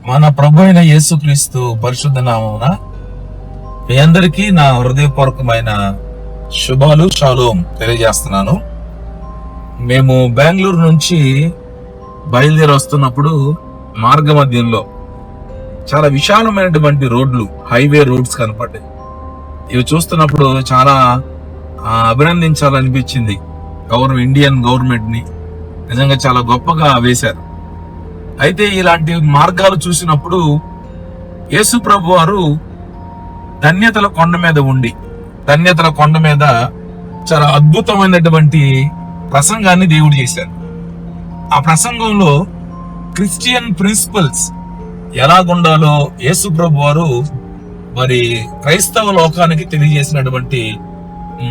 మన ప్రభు అయిన యేసుక్రీస్తు పరిశుద్ధ నామమున మీ అందరికీ నా హృదయపూర్వకమైన శుభాలు షాలోం తెలియజేస్తున్నాను. మేము బెంగళూరు నుంచి బయలుదేరి వస్తున్నప్పుడు మార్గ మధ్యంలో చాలా విశాలమైనటువంటి రోడ్లు, హైవే రోడ్స్ కనపడ్డాయి. ఇవి చూస్తున్నప్పుడు చాలా అభినందించాలనిపించింది. ఇండియన్ గవర్నమెంట్ ని నిజంగా చాలా గొప్పగా వేశారు. అయితే ఇలాంటి మార్గాలు చూసినప్పుడు యేసు ప్రభు వారు ధన్యతల కొండ మీద చాలా అద్భుతమైనటువంటి ప్రసంగాన్ని దేవుడు చేశారు. ఆ ప్రసంగంలో క్రిస్టియన్ ప్రిన్సిపల్స్ ఎలాగుండాలో యేసు ప్రభు వారు మరి క్రైస్తవ లోకానికి తెలియజేసినటువంటి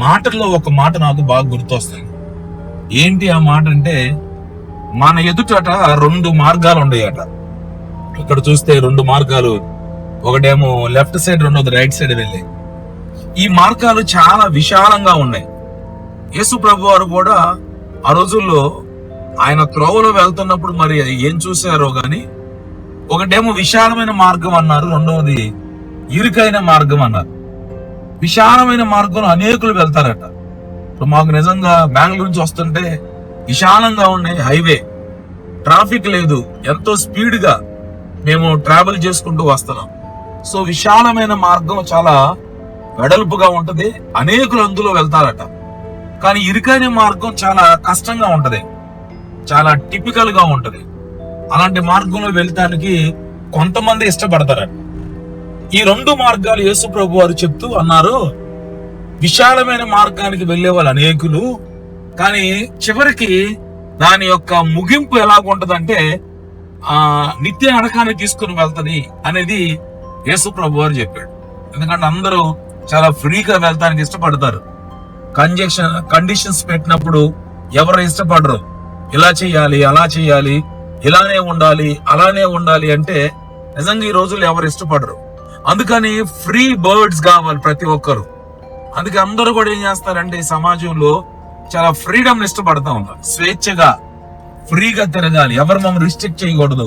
మాటల్లో ఒక మాట నాకు బాగా గుర్తొస్తుంది. ఏంటి ఆ మాట అంటే, మన ఎదుటట 2 మార్గాలు ఉన్నాయట. ఇక్కడ చూస్తే 2 మార్గాలు, ఒకటేమో లెఫ్ట్ సైడ్, రెండోది రైట్ సైడ్ వెళ్ళే. ఈ మార్గాలు చాలా విశాలంగా ఉన్నాయి. యేసు ప్రభు వారు కూడా ఆ రోజుల్లో ఆయన త్రోవలో వెళ్తున్నప్పుడు మరి ఏం చూశారో గాని, ఒకటేమో విశాలమైన మార్గం అన్నారు, రెండవది ఇరుకైన మార్గం అన్నారు. విశాలమైన మార్గంలో అనేకులు వెళ్తారట. ఇప్పుడు మాకు నిజంగా బెంగళూరు నుంచి వస్తుంటే విశాలంగా ఉన్నాయి హైవే, ట్రాఫిక్ లేదు, ఎంతో స్పీడ్ గా మేము ట్రావెల్ చేసుకుంటూ వస్తున్నాం. సో విశాలమైన మార్గం చాలా వెడల్పుగా ఉంటది, అనేకులు అందులో వెళ్తారట. కానీ ఇరుకైన మార్గం చాలా కష్టంగా ఉంటది, చాలా టిపికల్ గా ఉంటది. అలాంటి మార్గంలో వెళ్తానికి కొంతమంది ఇష్టపడతారట. ఈ 2 మార్గాలు యేసు ప్రభు వారు చెప్తూ అన్నారు, విశాలమైన మార్గానికి వెళ్లే వాళ్ళు అనేకులు, కానీ చివరికి దాని యొక్క ముగింపు ఎలాగుంటదంటే నిత్య నరకానికి తీసుకుని వెళ్తది అనేది యేసు ప్రభు వారు చెప్పాడు. ఎందుకంటే అందరూ చాలా ఫ్రీగా వెళ్తానికి ఇష్టపడతారు. కండిషన్స్ పెట్టినప్పుడు ఎవరు ఇష్టపడరు. ఇలా చేయాలి, అలా చేయాలి, ఇలానే ఉండాలి, అలానే ఉండాలి అంటే నిజంగా ఈ రోజుల్లో ఎవరు ఇష్టపడరు. అందుకని ఫ్రీ బర్డ్స్ కావాలి ప్రతి ఒక్కరు. అందుకే అందరూ కూడా ఏం చేస్తారంటే ఈ సమాజంలో చాలా ఫ్రీడమ్ ఇష్టపడతా ఉన్నారు. స్వేచ్ఛగా ఫ్రీగా తిరగాలి, ఎవరు మమ్మల్ని రిస్ట్రిక్ట్ చేయకూడదు,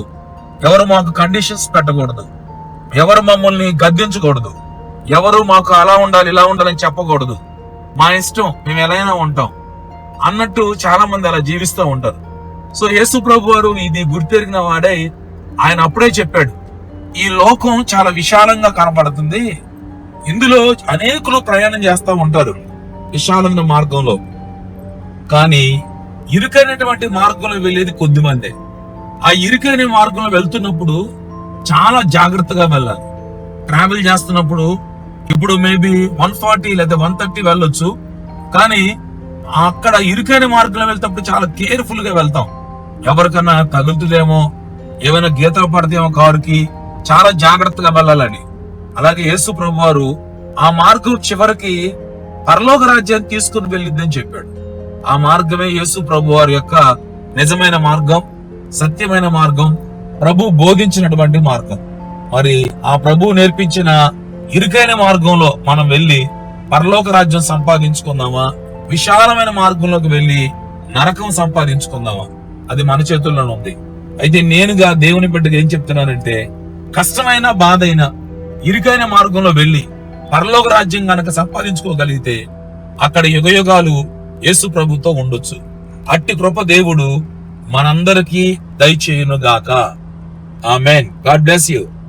ఎవరు మాకు కండిషన్స్ పెట్టకూడదు, ఎవరు మమ్మల్ని గద్దించకూడదు, ఎవరు మాకు అలా ఉండాలి ఇలా ఉండాలని చెప్పకూడదు, మా ఇష్టం, మేము ఎలా ఉంటాం అన్నట్టు చాలా మంది అలా జీవిస్తూ ఉంటారు. సో యేసు ప్రభు వారు ఇది గుర్తెరిగిన వాడే ఆయన అప్పుడే చెప్పాడు, ఈ లోకం చాలా విశాలంగా కనపడుతుంది, ఇందులో అనేకులు ప్రయాణం చేస్తూ ఉంటారు విశాలమైన మార్గంలో, కానీ ఇరుకైనటువంటి మార్గంలో వెళ్ళేది కొద్దిమందే. ఆ ఇరుకైన మార్గంలో వెళ్తున్నప్పుడు చాలా జాగ్రత్తగా వెళ్ళాలి. ట్రావెల్ చేస్తున్నప్పుడు ఇప్పుడు మేబీ 140 లేదా 130 వెళ్ళొచ్చు, కానీ అక్కడ ఇరుకైన మార్గంలో వెళ్తేప్పుడు చాలా కేర్ఫుల్ గా వెళ్తాం. ఎవరికన్నా తగులుతుందేమో, ఏమైనా గీతలు పడితేమో కారుకి, చాలా జాగ్రత్తగా వెళ్ళాలని. అలాగే యేసు ప్రభు వారు ఆ మార్గం చివరికి పరలోక రాజ్యాన్ని తీసుకుని వెళ్ళిద్దని చెప్పాడు. ఆ మార్గమే యేసు ప్రభు వారి యొక్క నిజమైన మార్గం, సత్యమైన మార్గం, ప్రభు బోధించినటువంటి మార్గం. మరి ఆ ప్రభు నేర్పించిన ఇరుకైన మార్గంలో మనం వెళ్ళి పరలోక రాజ్యం సంపాదించుకుందామా, విశాలమైన మార్గంలోకి వెళ్ళి నరకం సంపాదించుకుందామా, అది మన చేతుల్లోనే ఉంది. అయితే నేనుగా దేవుని బిడ్డగా ఏం చెప్తున్నానంటే, కష్టమైన బాధైన ఇరుకైన మార్గంలో వెళ్ళి పరలోక రాజ్యం గనక సంపాదించుకోగలిగితే అక్కడ యుగయుగాలు యేసు ప్రభుతో ఉండొచ్చు. అట్టి కృప దేవుడు మనందరికీ దయచేయును గాక. ఆమేన్. God bless you.